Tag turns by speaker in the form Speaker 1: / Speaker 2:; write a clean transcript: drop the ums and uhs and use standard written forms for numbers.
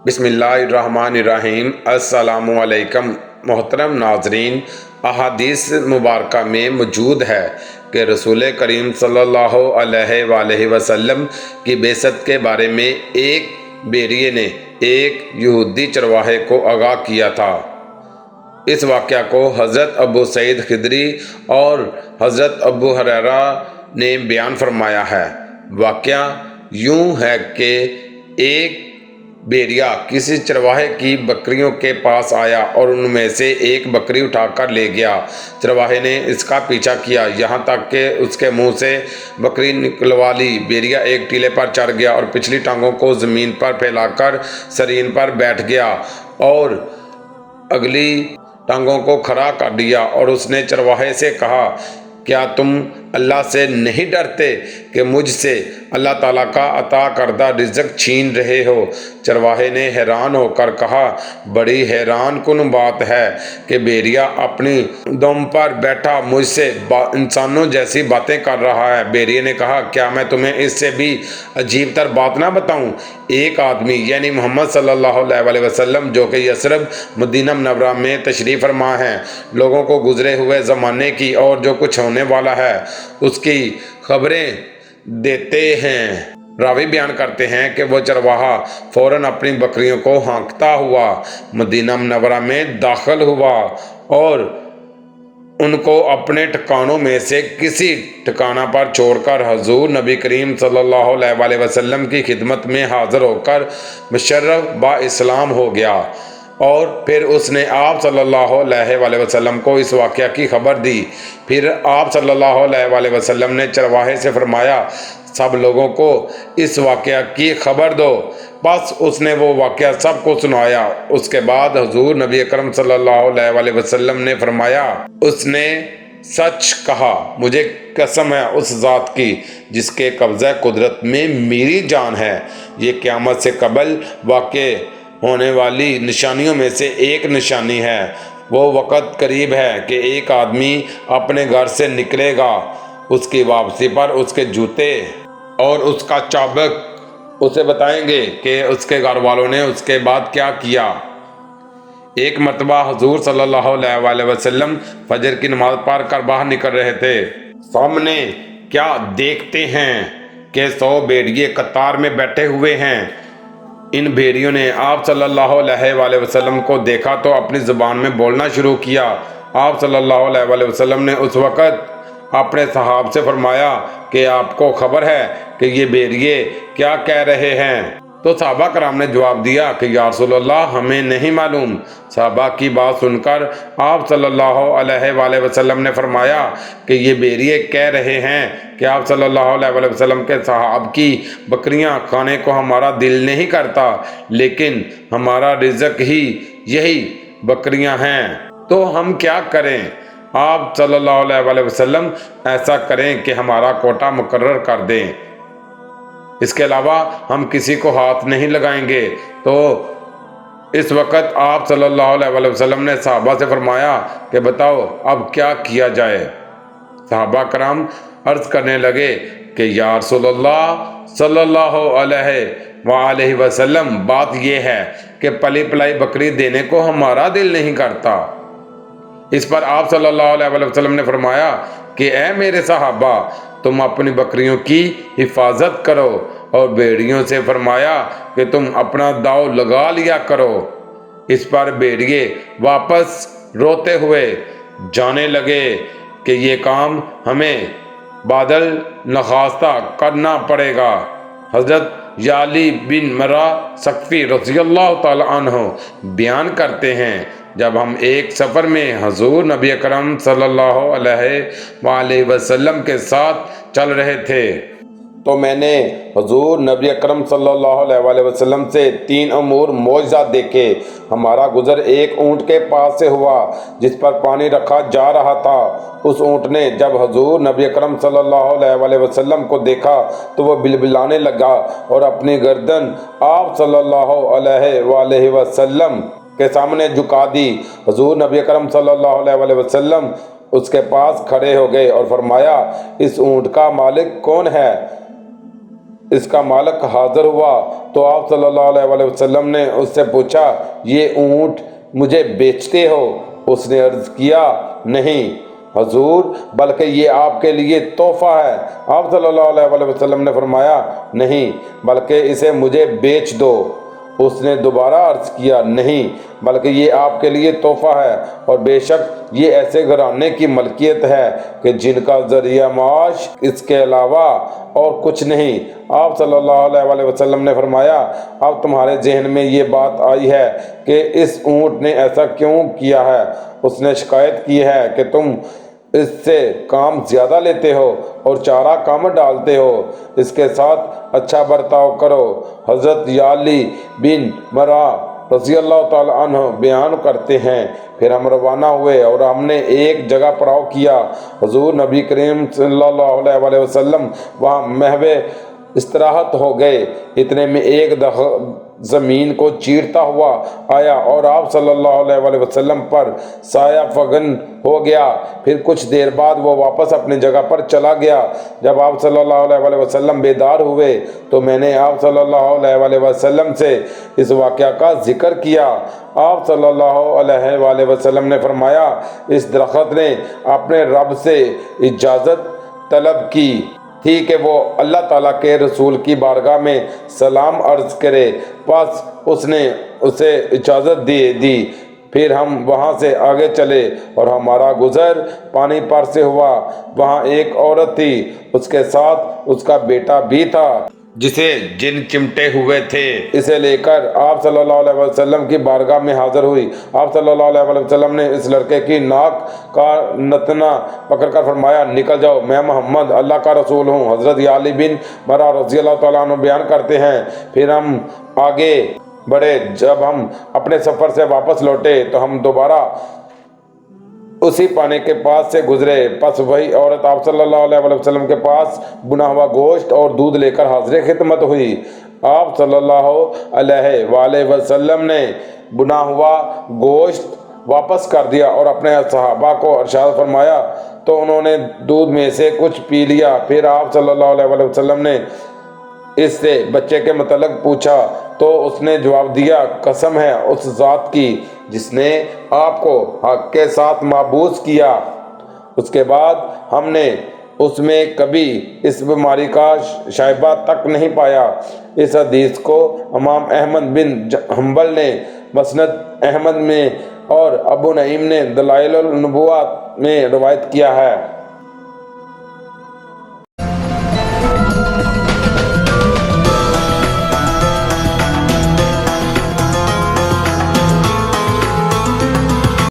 Speaker 1: بسم اللہ الرحمن الرحیم۔ السلام علیکم محترم ناظرین، احادیث مبارکہ میں موجود ہے کہ رسول کریم صلی اللہ علیہ وآلہ وسلم کی بعثت کے بارے میں ایک بیریے نے ایک یہودی چرواہے کو آگاہ کیا تھا۔ اس واقعہ کو حضرت ابو سعید خدری اور حضرت ابو ہریرہ نے بیان فرمایا ہے۔ واقعہ یوں ہے کہ ایک بیریا کسی چرواہے کی بکریوں کے پاس آیا اور ان میں سے ایک بکری اٹھا کر لے گیا۔ چرواہے نے اس کا پیچھا کیا یہاں تک کہ اس کے منہ سے بکری نکلوا لی۔ بیریا ایک ٹیلے پر چڑھ گیا اور پچھلی ٹانگوں کو زمین پر پھیلا کر سرین پر بیٹھ گیا اور اگلی ٹانگوں کو کھڑا کر دیا، اور اس نے چرواہے سے کہا، کیا تم اللہ سے نہیں ڈرتے کہ مجھ سے اللہ تعالیٰ کا عطا کردہ رزق چھین رہے ہو؟ چرواہے نے حیران ہو کر کہا، بڑی حیران کن بات ہے کہ بیریا اپنی دم پر بیٹھا مجھ سے انسانوں جیسی باتیں کر رہا ہے۔ بیریے نے کہا، کیا میں تمہیں اس سے بھی عجیب تر بات نہ بتاؤں؟ ایک آدمی یعنی محمد صلی اللہ علیہ وآلہ وسلم، جو کہ یثرب مدینہ منورہ میں تشریف فرما ہیں، لوگوں کو گزرے ہوئے زمانے کی اور جو کچھ ہونے والا ہے اس کی خبریں دیتے ہیں۔ راوی بیان کرتے ہیں کہ وہ چرواہا فوراً اپنی بکریوں کو ہانکتا ہوا مدینہ منورہ میں داخل ہوا اور ان کو اپنے ٹھکانوں میں سے کسی ٹھکانہ پر چھوڑ کر حضور نبی کریم صلی اللہ علیہ وآلہ وسلم کی خدمت میں حاضر ہو کر مشرف با اسلام ہو گیا، اور پھر اس نے آپ صلی اللہ علیہ وآلہ وسلم کو اس واقعہ کی خبر دی۔ پھر آپ صلی اللہ علیہ وآلہ وسلم نے چرواہے سے فرمایا، سب لوگوں کو اس واقعہ کی خبر دو۔ بس اس نے وہ واقعہ سب کو سنایا۔ اس کے بعد حضور نبی اکرم صلی اللہ علیہ وآلہ وسلم نے فرمایا، اس نے سچ کہا، مجھے قسم ہے اس ذات کی جس کے قبضہ قدرت میں میری جان ہے، یہ قیامت سے قبل واقع ہونے والی نشانیوں میں سے ایک نشانی ہے۔ وہ وقت قریب ہے کہ ایک آدمی اپنے گھر سے نکلے گا، اس کی واپسی پر اس کے جوتے اور اس کا چابک اسے بتائیں گے کہ اس کے گھر والوں نے اس کے بعد کیا کیا۔ ایک مرتبہ حضور صلی اللہ علیہ وآلہ وسلم فجر کی نماز پڑھ کر باہر نکل رہے تھے۔ سامنے کیا دیکھتے ہیں کہ 100 بھیڑیے قطار میں بیٹھے ہوئے ہیں۔ ان بھیڑیوں نے آپ صلی اللہ علیہ وآلہ وسلم کو دیکھا تو اپنی زبان میں بولنا شروع کیا۔ آپ صلی اللہ علیہ وآلہ وسلم نے اس وقت اپنے صحابہ سے فرمایا کہ آپ کو خبر ہے کہ یہ بھیڑیے کیا کہہ رہے ہیں؟ تو صحابہ کرام نے جواب دیا کہ یا رسول اللہ، ہمیں نہیں معلوم۔ صحابہ کی بات سن کر آپ صلی اللہ علیہ وآلہ وسلم نے فرمایا کہ یہ بھیڑیے کہہ رہے ہیں کہ آپ صلی اللہ علیہ وآلہ وسلم کے صحاب کی بکریاں کھانے کو ہمارا دل نہیں کرتا، لیکن ہمارا رزق ہی یہی بکریاں ہیں، تو ہم کیا کریں؟ آپ صلی اللہ علیہ وآلہ وسلم ایسا کریں کہ ہمارا کوٹا مقرر کر دیں، اس کے علاوہ ہم کسی کو ہاتھ نہیں لگائیں گے۔ تو اس وقت آپ صلی اللہ علیہ وآلہ وسلم نے صحابہ سے فرمایا کہ بتاؤ اب کیا کیا جائے؟ صحابہ کرام عرض کرنے لگے کہ یا رسول اللہ صلی اللہ علیہ وآلہ وسلم، بات یہ ہے کہ پلی پلائی بکری دینے کو ہمارا دل نہیں کرتا۔ اس پر آپ صلی اللہ علیہ وآلہ وسلم نے فرمایا کہ اے میرے صحابہ، تم اپنی بکریوں کی حفاظت کرو، اور بھیڑیوں سے فرمایا کہ تم اپنا داؤ لگا لیا کرو۔ اس پر بھیڑیے واپس روتے ہوئے جانے لگے کہ یہ کام ہمیں بادل نخواستہ کرنا پڑے گا۔ حضرت یعلی بن مرہ ثقفی رضی اللہ تعالی عنہ بیان کرتے ہیں، جب ہم ایک سفر میں حضور نبی اکرم صلی اللہ علیہ وآلہ وسلم کے ساتھ چل رہے تھے تو میں نے حضور نبی اکرم صلی اللہ علیہ وآلہ وسلم سے 3 امور معجزات دیکھے۔ ہمارا گزر ایک اونٹ کے پاس سے ہوا جس پر پانی رکھا جا رہا تھا۔ اس اونٹ نے جب حضور نبی اکرم صلی اللہ علیہ وآلہ وسلم کو دیکھا تو وہ بلبلانے لگا اور اپنی گردن آپ صلی اللہ علیہ وآلہ وسلم کے سامنے جھکا دی۔ حضور نبی اکرم صلی اللہ علیہ وآلہ وسلم اس کے پاس کھڑے ہو گئے اور فرمایا، اس اونٹ کا مالک کون ہے؟ اس کا مالک حاضر ہوا تو آپ صلی اللہ علیہ وسلم نے اس سے پوچھا یہ اونٹ مجھے بیچتے ہو؟ اس نے عرض کیا نہیں حضور، بلکہ یہ آپ کے لیے تحفہ ہے۔ آپ صلی اللہ علیہ وسلم نے فرمایا نہیں بلکہ اسے مجھے بیچ دو۔ اس نے دوبارہ عرض کیا نہیں بلکہ یہ آپ کے لیے تحفہ ہے، اور بے شک یہ ایسے گھرانے کی ملکیت ہے کہ جن کا ذریعہ معاش اس کے علاوہ اور کچھ نہیں۔ آپ صلی اللہ علیہ وسلم نے فرمایا اب تمہارے ذہن میں یہ بات آئی ہے کہ اس اونٹ نے ایسا کیوں کیا ہے؟ اس نے شکایت کی ہے کہ تم اس سے کام زیادہ لیتے ہو اور چارہ کم ڈالتے ہو، اس کے ساتھ اچھا برتاؤ کرو۔ حضرت یعلی بن مرہ رضی اللہ تعالی عنہ بیان کرتے ہیں پھر ہم روانہ ہوئے اور ہم نے ایک جگہ پڑاؤ کیا۔ حضور نبی کریم صلی اللہ علیہ وسلم وہاں محو استراحت ہو گئے، اتنے میں ایک زمین کو چیرتا ہوا آیا اور آپ صلی اللہ علیہ وسلم پر سایہ فگن ہو گیا۔ پھر کچھ دیر بعد وہ واپس اپنی جگہ پر چلا گیا۔ جب آپ صلی اللہ علیہ وسلم بیدار ہوئے تو میں نے آپ صلی اللہ علیہ وسلم سے اس واقعہ کا ذکر کیا۔ آپ صلی اللہ علیہ وسلم نے فرمایا اس درخت نے اپنے رب سے اجازت طلب کی تھی کہ وہ اللہ تعالیٰ کے رسول کی بارگاہ میں سلام عرض کرے، بس اس نے اسے اجازت دی۔ پھر ہم وہاں سے آگے چلے اور ہمارا گزر پانی پر سے ہوا۔ وہاں ایک عورت تھی، اس کے ساتھ اس کا بیٹا بھی تھا جسے جن چمٹے ہوئے تھے۔ اسے لے کر آپ صلی اللہ علیہ وسلم کی بارگاہ میں حاضر ہوئی۔ آپ صلی اللہ علیہ وسلم نے اس لڑکے کی ناک کا نتنا پکڑ کر فرمایا نکل جاؤ، میں محمد اللہ کا رسول ہوں۔ حضرت یعلی بن مرہ رضی اللہ تعالیٰ عنہ بیان کرتے ہیں پھر ہم آگے بڑھے۔ جب ہم اپنے سفر سے واپس لوٹے تو ہم دوبارہ اسی پانی کے پاس سے گزرے، پس وہی عورت آپ صلی اللہ علیہ وسلم کے پاس بنا ہوا گوشت اور دودھ لے کر حاضر خدمت ہوئی۔ آپ صلی اللہ علیہ وسلم نے بنا ہوا گوشت واپس کر دیا اور اپنے صحابہ کو ارشاد فرمایا تو انہوں نے دودھ میں سے کچھ پی لیا۔ پھر آپ صلی اللہ علیہ وسلم نے اس سے بچے کے متعلق پوچھا تو اس نے جواب دیا قسم ہے اس ذات کی جس نے آپ کو حق کے ساتھ معبوس کیا۔ اس کے بعد ہم نے اس میں کبھی اس بیماری کا شائبہ تک نہیں پایا۔ اس حدیث کو امام احمد بن حنبل نے مسند احمد میں اور ابو نعیم نے دلائل النبوۃ میں روایت کیا ہے۔